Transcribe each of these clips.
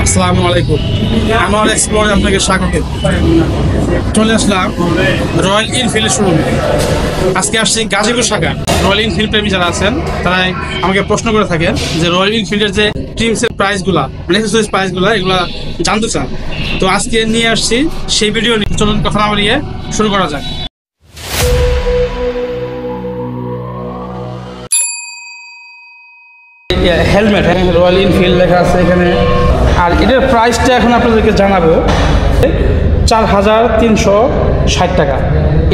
আসসালামু আলাইকুম। আমার এক্সপ্লোরে আপনাকে স্বাগত। চলে আসলাম রয়্যাল এনফিল্ডের শোরুমে। আজকে আসছি গাজীপুর শাখা। রয়্যাল এনফিল্ড প্রেমী যারা আছেন তারা আমাকে প্রশ্ন করে থাকেন যে রয়্যাল এনফিল্ডের যে ট্রিমসের প্রাইসগুলা, অ্যাক্সেসরিজ প্রাইসগুলা এগুলা জানতে চান। তো আজকে নিয়ে আসছি সেই ভিডিও নিয়ে। চলুন কথা না বলিয়ে শুরু করা যাক। হেলমেট, রয়্যাল এনফিল্ড লেখা আছে এখানে। আর এটার প্রাইসটা এখন আপনাদেরকে জানাবো ৪,৩৬০ টাকা।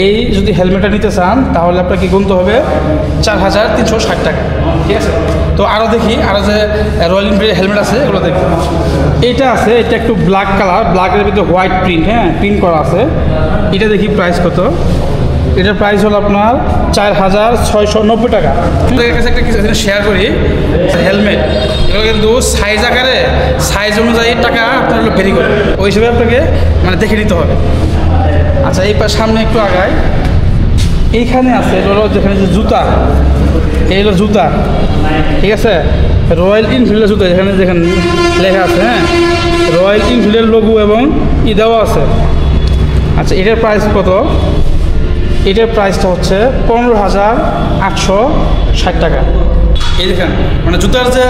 এই যদি হেলমেটটা নিতে চান তাহলে আপনাকে গুনতে হবে ৪,৩৬০ টাকা, ঠিক আছে? তো আরও দেখি, আরও যে রয়্যাল এনফিল্ডের হেলমেট আছে এগুলো দেখি। এইটা আছে, এটা একটু ব্ল্যাক কালার, ব্ল্যাকের ভিতরে হোয়াইট প্রিন্ট, প্রিন্ট করা আছে। এটা দেখি প্রাইস কত। এটার প্রাইস হলো আপনার ৪,৬৯০ টাকা। আপনাদের কাছে একটা কিছু শেয়ার করি, হেলমেট এগুলো কিন্তু সাইজ আকারে সাইজ অনুযায়ী টাকা আপনার হলো ভেরি করে, ওই হিসেবে আপনাকে দেখে নিতে হবে। আচ্ছা, এই সামনে একটু আগায়, এইখানে আছে হলো যেখানে যে জুতা, এই হলো জুতা, ঠিক আছে? রয়্যাল এনফিল্ডের জুতা যেখানে যেখানে লেখা আছে, রয়্যাল এনফিল্ডের লোগো এবং দেওয়া আছে। আচ্ছা, এটার প্রাইস কত? এটার প্রাইসটা হচ্ছে ১৫,৮৬০ টাকা। এই দেখেন, জুতার যে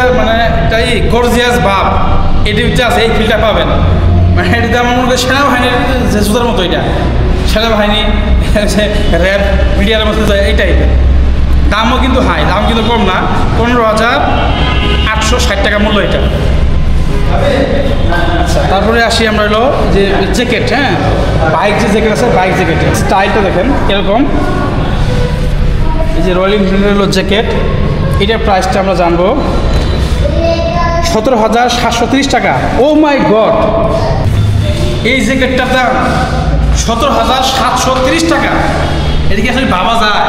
এটাই গর্জিয়াস ভাব এটি যে আছে, এই ফিলটা পাবেন। এটি আমার মনে হয় সেনাবাহিনীর যে জুতার মতো, এটা সেনাবাহিনী, র্যাব, মিডিয়ার মতো এইটাই। দামও কিন্তু হাই, দাম কিন্তু কম না, ১৫,৮৬০ টাকা মূল্য এটা। আচ্ছা, তারপরে আসি আমরা হলো যে জ্যাকেট, বাইক যে জ্যাকেট আছে, বাইক জ্যাকেট স্টাইলটা দেখেন এরকম। এই যে রয়্যাল এনফিল্ডের হলো জ্যাকেট, এটার প্রাইসটা আমরা জানবো ১৭,৭৩০ টাকা। ও মাই গড, এই জ্যাকেটটার দাম ১৭,৭৩০ টাকা। এদিকে আসলে ভাবা যায়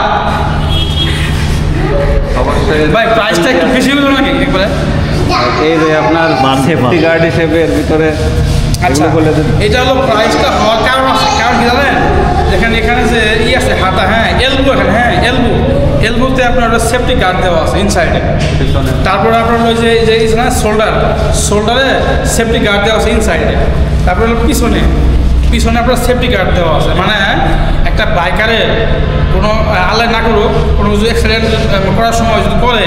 ভাই, প্রাইসটা একটু বেশি হলো নাকি একবারে? এই যে আপনার সেফটি গার্ড হিসেবে এর ভিতরে। আচ্ছা, এটা হলো প্রাইসটা হওয়ার কারণ আছে। কারণ কি জানেন, এখানে যে আছে হাতা, এলবো, এখানে এলবোতে আপনার সেফটি গার্ড দেওয়া আছে ইনসাইডে। তারপরে আপনার ওই যে শোল্ডারে সেফটি গার্ড দেওয়া আছে ইনসাইডে। তারপরে হলো পিছনে আপনার সেফটি গার্ড দেওয়া আছে। একটা বাইকারে কোনো আল্লাহ না করুক, কোনো কিছু অ্যাক্সিডেন্ট করার সময় যদি করে,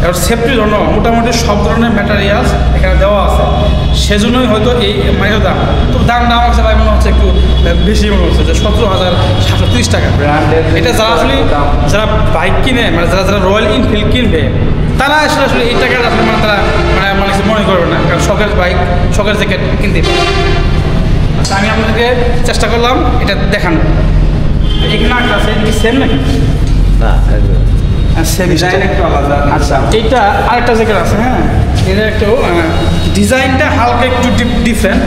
এবার সেফটির জন্য মোটামুটি সব ধরনের ম্যাটেরিয়ালস এখানে দেওয়া আছে। সেজন্যই হয়তো এই দাম। তো দামটা আমার কাছে ভাই মনে হচ্ছে একটু বেশি মনে হচ্ছে, যে ১৭,৭৩০ টাকা। এটা যারা বাইক কিনে, যারা রয়্যাল এনফিল্ড কিনবে, তারা আসলে এই টাকার আসলে তারা মনে করবে না, কারণ শখের বাইক, শখের জ্যাকেট কিনতে পারে। আচ্ছা, আমি আপনাদেরকে চেষ্টা করলাম এটা দেখানো। এখানে একটা আছে, সেম নাকি? আচ্ছা, এইটা আরেকটা জ্যাকেট আছে, এটা একটু ডিজাইনটা হালকা একটু ডিফারেন্ট,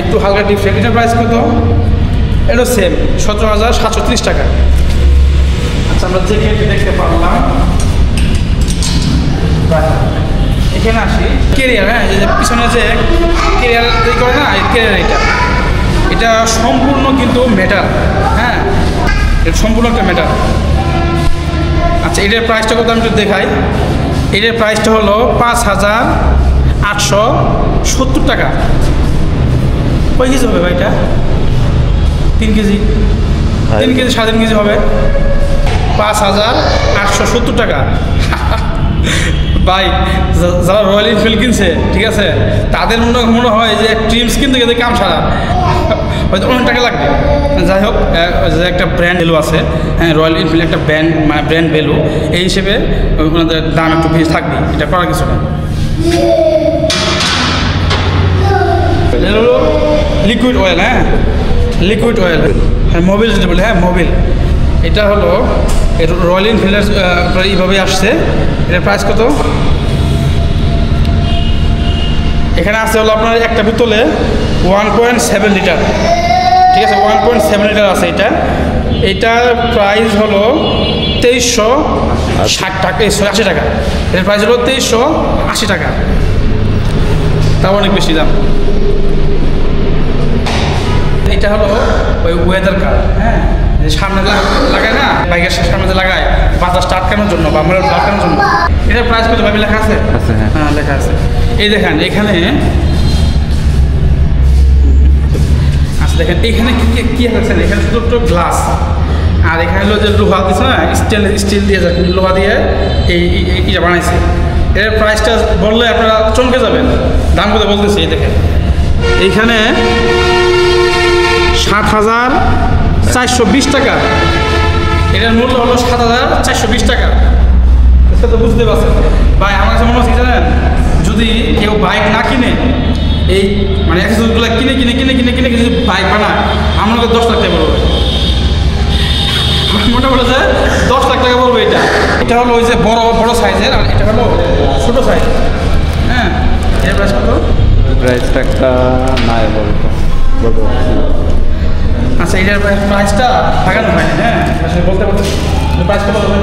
একটু হালকা ডিফারেন্ট। এটার প্রাইস কত? এটা সেম ১৭,৭৩০ টাকা। আচ্ছা, আমরা জ্যাকেট দেখতে পারলাম। এখানে আসি কেরিয়ার, পিছনে যে কেরিয়ার করে না, কেরিয়ার এটা সম্পূর্ণ কিন্তু মেটাল, এটা সম্পূর্ণ একটা মেটাল। আচ্ছা, এটার প্রাইসটা কত আমি একটু দেখাই। এটার প্রাইসটা হলো ৫,৮৭০ টাকা। কয় কেজি হবে ভাই এটা? 3 কেজি, 3 কেজি, 3.5 কেজি হবে। ৫,৮৭০ টাকা। ভাই, যারা রয়্যাল এনফিল্ড কিনছে, ঠিক আছে, তাদের মনে হয় যে ট্রিমস কিনতে গেলে কাম ছাড়া হয়তো অনেক টাকা লাগবে। যাই হোক, যে একটা ব্র্যান্ড ভ্যালু আছে, রয়্যাল এনফিল্ড একটা ব্র্যান্ড ভ্যালু, এই হিসেবে ওনাদের দাম একটু বেশি থাকবে, এটা করার কিছু না। হলো liquid oil, liquid oil, Mobil যেটা বলে, মোবিল। এটা হলো রয়্যাল এনফিল্ডের এইভাবে আসছে। এটার প্রাইস কত? এখানে আছে হলো আপনার একটা বোতলে 1.7 লিটার, ঠিক আছে? 1.7 লিটার আছে এটার প্রাইস হলো ২৩৬০ টাকা, ৮০ টাকা। এটার প্রাইস হলো ২৩৮০ টাকা, তাও অনেক বেশি দাম। এটা হলো ওই ওয়েদার কার, সামনে লাগায় না, বাইকের সামনে লাগায় বাতাসটা আটকানোর জন্য বা মোটর আটকানোর জন্য। এটার প্রাইস কত ভাবে লেখা আছে? হ্যাঁ লেখা আছে। এই দেখেন এখানে, আচ্ছা দেখেন এখানে কি আছে, এখানে শুধু একটু গ্লাস, আর এখানে হলো যে লোহা দিচ্ছে না, স্টিল দিয়ে লোহা দিয়ে এইটা বানাইছে। এর প্রাইসটা বললে আপনারা চমকে যাবেন, দাম কত বলতেছি। এই দেখেন এইখানে 7,420 টাকা, এটার মূল্য হলো 7,420 টাকা। এটা তো বুঝতে পারছেন ভাই। আমার কাছে মনে হচ্ছে জানেন, যদি কেউ বাইক না কিনে, এই মানে অ্যাক্সেসরিজগুলো কিনে কিনে কিনে কিনে কিনে যদি বাইক বানায়, আমাকে 10 লাখ টাকা বলবে। মোটা বলে যে 10 লাখ টাকা বলবে। এটা হলো ওই যে বড় সাইজের, আর এটা হলো ছোটো সাইজ। হ্যাঁ, এর প্রাইস কত? প্রাইসটা একটা নাই বলতো। আচ্ছা, এটার প্রাইসটা লাগানো হয়নি। হ্যাঁ, বলতে প্রাইস কত হবে?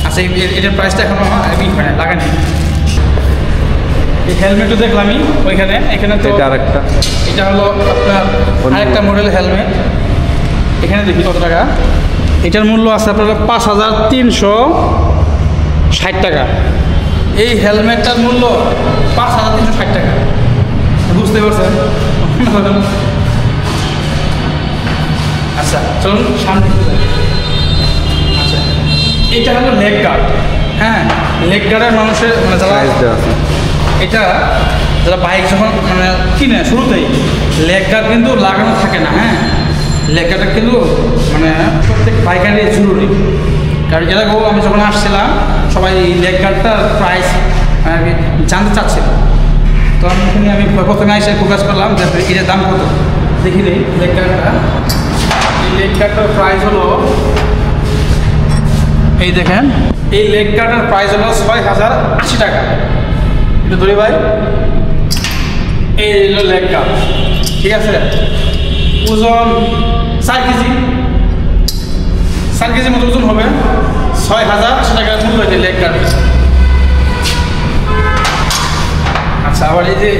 আচ্ছা, এটার প্রাইসটা এখনো আমি হয় না, লাগানি। এই হেলমেটও দেখলামই ওইখানে। এখানে তো আরেকটা, এটা হলো আপনার আরেকটা মডেলের হেলমেট। এখানে দেখি কত টাকা। এটার মূল্য আছে আপনার 5,360 টাকা। এই হেলমেটটার মূল্য 5,360 টাকা, বুঝতে পারছেন? আচ্ছা চলুন সামনে। আচ্ছা, এটা হলো লেগ গার্ড। হ্যাঁ, লেগ গার্ডের মানুষের মানে যারা এটা যারা বাইক যখন মানে কিনে শুরুতেই লেগ গার্ড কিন্তু লাগানো থাকে না। হ্যাঁ, লেগ গার্ডটা কিন্তু মানে প্রত্যেক বাইকারই জরুরি। কারণ এর আগেও আমি যখন আসছিলাম সবাই এই লেগ গার্ডটার প্রাইস জানতে চাচ্ছিল। তো আমি প্রথমে এসে ফোকাস করলাম যে এটার দাম কত দেখি নেই। লেগ গার্ডটা, এই লেগ গার্ডটার প্রাইস হলো, এই দেখেন এই লেগ গার্ডের প্রাইস হলো 6,080 টাকা। এটা ধরি ভাই, এই হলো লেগ গার্ড। ঠিক আছে, ওজন 4 কেজি, 4 কেজির মতো ওজন হবে। 6,080 টাকার মূল্য হয়েছে লেগ গার্ড। আচ্ছা, আবার এই যে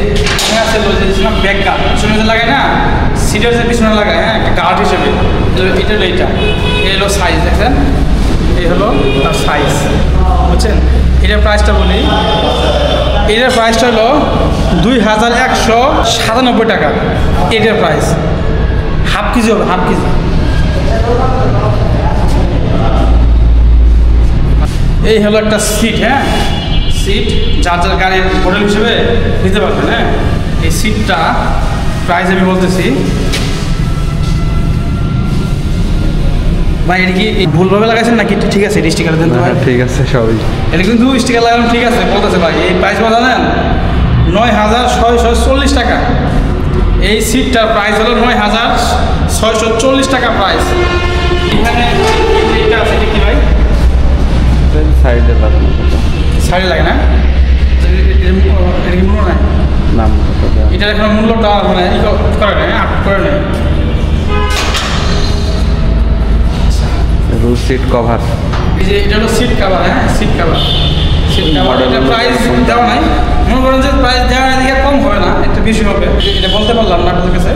আছে ব্যাক গার্ড, পিছনে যে লাগায় না, সিটের যে পিছনে লাগায়, হ্যাঁ, একটা গার্ড হিসেবে। এটা হলো এই হলো সাইজ, দেখছেন? এই হলো তার সাইজ, বুঝছেন? এটার প্রাইসটা বলি, এটার প্রাইসটা হলো 2,197 টাকা। এটার প্রাইস হাফ কেজি হবে, হাফ কেজি। এই হলো একটা সিট। হ্যাঁ, সিট যার যার গাড়ির মডেল হিসেবে নিতে পারবেন। হ্যাঁ, এই সিটটা প্রাইস আমি বলতেছি ভাই। এটা কি ভুলভাবে লাগাইছেন নাকি ঠিক আছে? স্টিকার দেন তো ভাই। ঠিক আছে, সবই এটা কিন্তু স্টিকার লাগানো ঠিক আছে বলতেছে ভাই। এই প্রাইস জানেন 9,640 টাকা। এই সিটটার প্রাইস হলো 9,640 টাকা প্রাইস। এখানে এটা আছে, এটা কি ভাই? সাইডে লাগানো, সাইডে লাগে না? এটা কি মূল্য নাই? নাম এটার এখন মূল্যটা মানে করে নেয়, আপ করে নেয়। সিট কভার, এই যে এটা হলো সিট কভার। হ্যাঁ, সিট কভার, সিট কভার। এটা প্রাইস দেওয়া নাই, মনে করেন যে প্রাইস দেওয়া নাই দিকে কম হবে না, একটা বেশি হবে। এটা বলতে পারলাম না আপনাদের কাছে।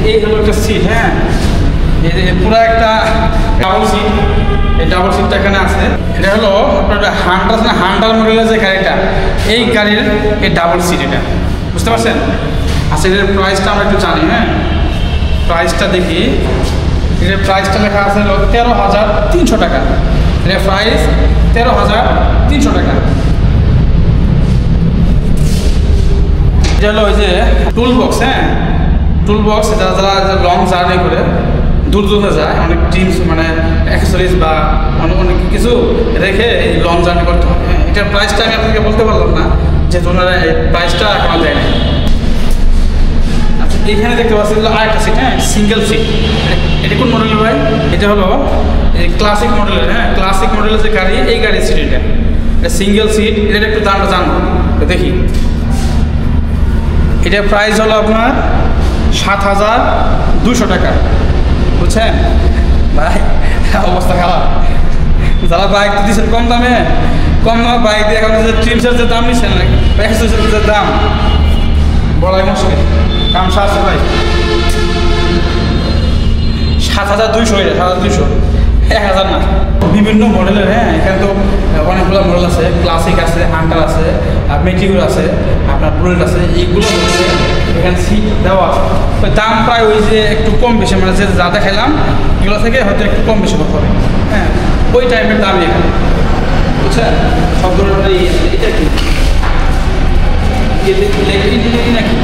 এই হলো একটা সিট। হ্যাঁ, এই যে পুরো একটা ডাবল সিট, এই ডাবল সিটটা এখানে আছে। এটা হলো আপনার হান্টার মডেলের যে গাড়িটা, এই গাড়ির এই ডাবল সিট, এটা বুঝতে পারছেন? আচ্ছা, এটার প্রাইসটা আমরা একটু জানি। হ্যাঁ, প্রাইসটা দেখি। এটার প্রাইসটা লেখা আছে হলো 13,300 টাকা। এটার প্রাইস 13,300 টাকা। এটা হলো ওই যে টুল বক্স। হ্যাঁ, টুল বক্স যারা যারা লং জার্নি করে দূর দূরে যায়, অনেক টিমস মানে অ্যাক্সেসরিজ বা অনেক কিছু রেখে এই লং জার্নি করতে হয়। হ্যাঁ, এটার প্রাইসটা আমি আপনাকে বলতে পারলাম না, যেহেতু ওনারা এই প্রাইসটা এখনো দেয় না। আচ্ছা, এইখানে দেখতে পাচ্ছি আরেকটা সিট। হ্যাঁ, সিঙ্গেল সিট। এটা কোন মডেলের ভাই? এটা হলো এই ক্লাসিক মডেলের। হ্যাঁ, ক্লাসিক মডেলের যে গাড়ি, এই গাড়ির সিট। এটা সিঙ্গেল সিট। এটা একটু দামটা জানবো, দেখি। এটার প্রাইস হলো আপনার 7,200 টাকা, বুঝছেন ভাই? অবস্থা খারাপ। যারা বাইক দিচ্ছেন কম দামে, কম দামে বাইক দিয়ে এখন যে ট্রিমসের যে দাম নিচ্ছেন, যে দাম বড়াই মুশকিল, কাম সারছে ভাই। 7,200 এটা 7,200, 1,000 না। বিভিন্ন মডেলের, হ্যাঁ এখানে তো অনেকগুলো মডেল আছে, ক্লাসিক আছে, হান্টার আছে, আর মেটিগুলো আছে, আপনার বুলেট আছে, এইগুলো হচ্ছে এখানে সিট দেওয়া আছে। তো দাম প্রায় ওই যে একটু কম বেশি, মানে যে যা দেখাইলাম এগুলো থেকে হয়তো একটু কম বেশি হতে হবে, হ্যাঁ ওই টাইপের দামই এখানে, বুঝছেন? সব ধরনের এটা কি নাকি?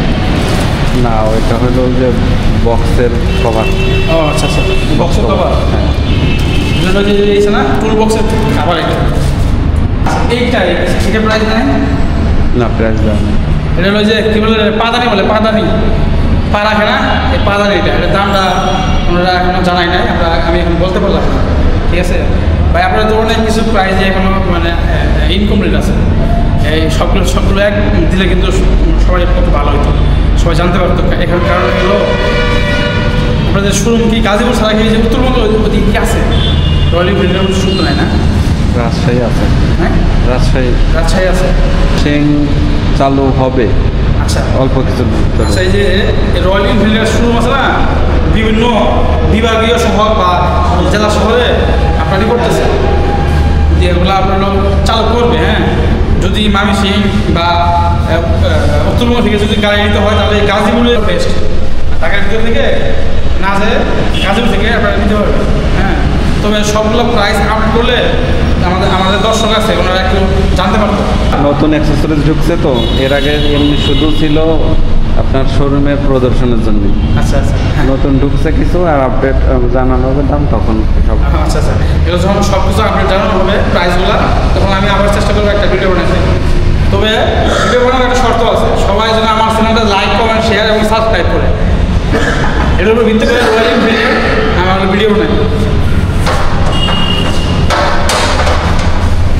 না, ওইটা হলো যে বক্সের কভার। ও আচ্ছা আচ্ছা, বক্সের কভার, হ্যাঁ। এটা যে এইছে না টুল বক্সের খাবার, এটা এটা প্রাইস নাই না, প্রাইস দাম নেই। এটা হলো যে কী বলে পাদানি, বলে পাদানি, পা রাখে না এই পাদানি, এটার দামটা ওনারা এখনো জানাই নাই, আমি এখন বলতে পারলাম না, ঠিক আছে ভাই? আপনার তো অনেক কিছু প্রাইজে এখনো মানে ইনকমপ্লিট আছে, এই সবগুলো এক দিলে কিন্তু সবাই কত ভালো হতো, সবাই জানতে পারতো। এখানে কারণ হলো আপনাদের শোরুম কি গাজীপুর ছাড়া কি যে উত্তরবঙ্গ ওদিকে কি আছে? রয়্যাল এনফিল্ডের শুনতে নাই না? রাজশাহী আছে, হ্যাঁ রাজশাহী আছে, সিং চালু হবে আচ্ছা অল্প কিছু। আচ্ছা, এই যে রয়্যাল এনফিল্ডের শোরুম আছে না, বিভিন্ন বিভাগীয় শহর বা জেলা শহরে আপনারই করতেছে, যে এগুলো আপনার লোক চালু করবে, হ্যাঁ যদি ময়মনসিংহ বা উত্তরবঙ্গ থেকে যদি গাড়ি নিতে হয় তাহলে গাজীপুরের বেস্ট, ঢাকার ভিতর থেকে না যে গাজীপুর থেকে আপনারা নিতে পারবেন, হ্যাঁ। তবে সবগুলো প্রাইস আপডেট করলে আমাদের দর্শক আছে ওনারা একটু জানতে পারতো। নতুন অ্যাক্সেসরিজ ঢুকছে তো, এর আগে এমনি শুধু ছিল আপনার শোরুমের প্রদর্শনের জন্য। আচ্ছা আচ্ছা, হ্যাঁ নতুন ঢুকছে কিছু, আর আপডেট জানানো হবে দাম তখন সব। আচ্ছা আচ্ছা, এগুলো যখন সব কিছু আপডেট জানানো হবে প্রাইসগুলো, তখন আমি আবার চেষ্টা করবো একটা ভিডিও বানাতে। তবে ভিডিও বানানোর একটা শর্ত আছে, সবাই যেন আমার চ্যানেলটা লাইক, কমেন্ট, শেয়ার এবং সাবস্ক্রাইব করে, এটার উপর ভিত্তি করে রয়্যাল এনফিল্ডে আমার ভিডিও বানাই।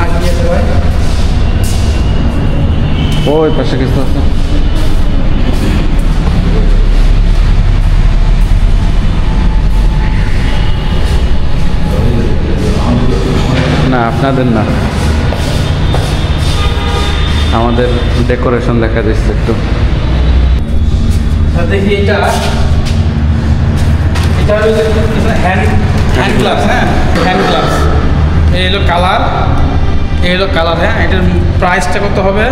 আর কি আছে ভাই? ওই পাশে কিছু আছে। না, আপনাদের না, আমাদের ডেকোরেশন দেখা যাচ্ছে একটু। দেখি এটা হলো হ্যান্ড গ্লাভস, হ্যাঁ হ্যান্ড গ্লাভস, এই হলো কালার, হ্যাঁ এটার প্রাইসটা কত হবে?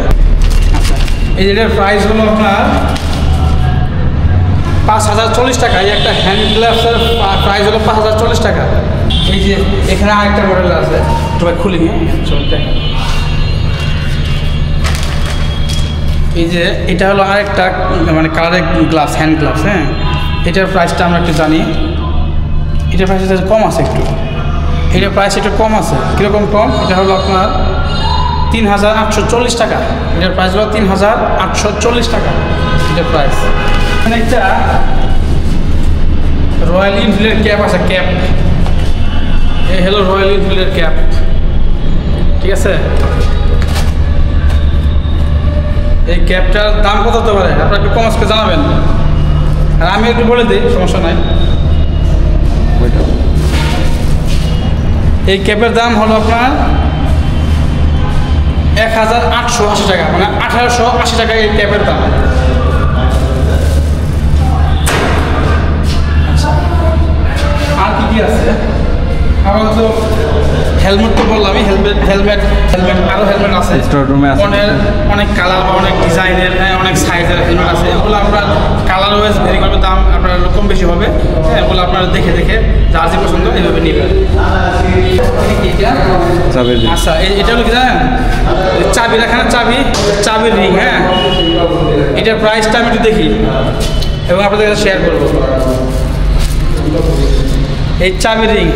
আচ্ছা, এই যেটার প্রাইস হলো আপনার 5,040 টাকা। এই একটা হ্যান্ড গ্লাভসের প্রাইস হলো 5,040 টাকা। এই যে এখানে আরেকটা মডেল আছে, তোমায় খুলি নিয়ে চলতে। এই যে এটা হলো আরেকটা মানে কালারের গ্লাভস, হ্যান্ড গ্লাভস, হ্যাঁ এটার প্রাইসটা আমরা একটু জানি। এটার প্রাইস কম আছে একটু, এটার প্রাইস একটু কম আছে। কীরকম কম? এটা হলো আপনার 3,840 টাকা। এটার প্রাইস হলো 3,840 টাকা এটার প্রাইস। এখানে একটা রয়্যাল এনফিল্ডের ক্যাপ আছে, ক্যাপ, এই হলো রয়্যাল এনফিল্ডের ক্যাপ, ঠিক আছে? এই ক্যাপটার দাম কত হতে পারে আপনারা একটু কমেন্টসকে জানাবেন, আর আমি একটু বলে দিই, সমস্যা নাই। এই ক্যাপের দাম হলো আপনার 1,880 টাকা, মানে 1,880 টাকা এই ক্যাপের দাম। আচ্ছা, আর কি আছে? আমার তো হেলমেট তো বললামই, হেলমেট আরও হেলমেট আছে, অনেক কালার বা অনেক ডিজাইনের, অনেক সাইজের হেলমেট আছে। এগুলো আপনার কালার ওয়াইজ ভেরি করবে, দাম আপনার কম বেশি হবে। এগুলো আপনারা দেখে যার যে পছন্দ এইভাবে নেবেন। আচ্ছা, এটা হলো কি জানেন? চাবি রাখানোর চাবির রিং, হ্যাঁ এটার প্রাইসটা আমি একটু দেখি এবং আপনাদের কাছে শেয়ার করবো। এই চাবির রিং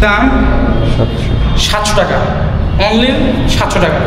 দাম 700 টাকা, অনলি 700 টাকা।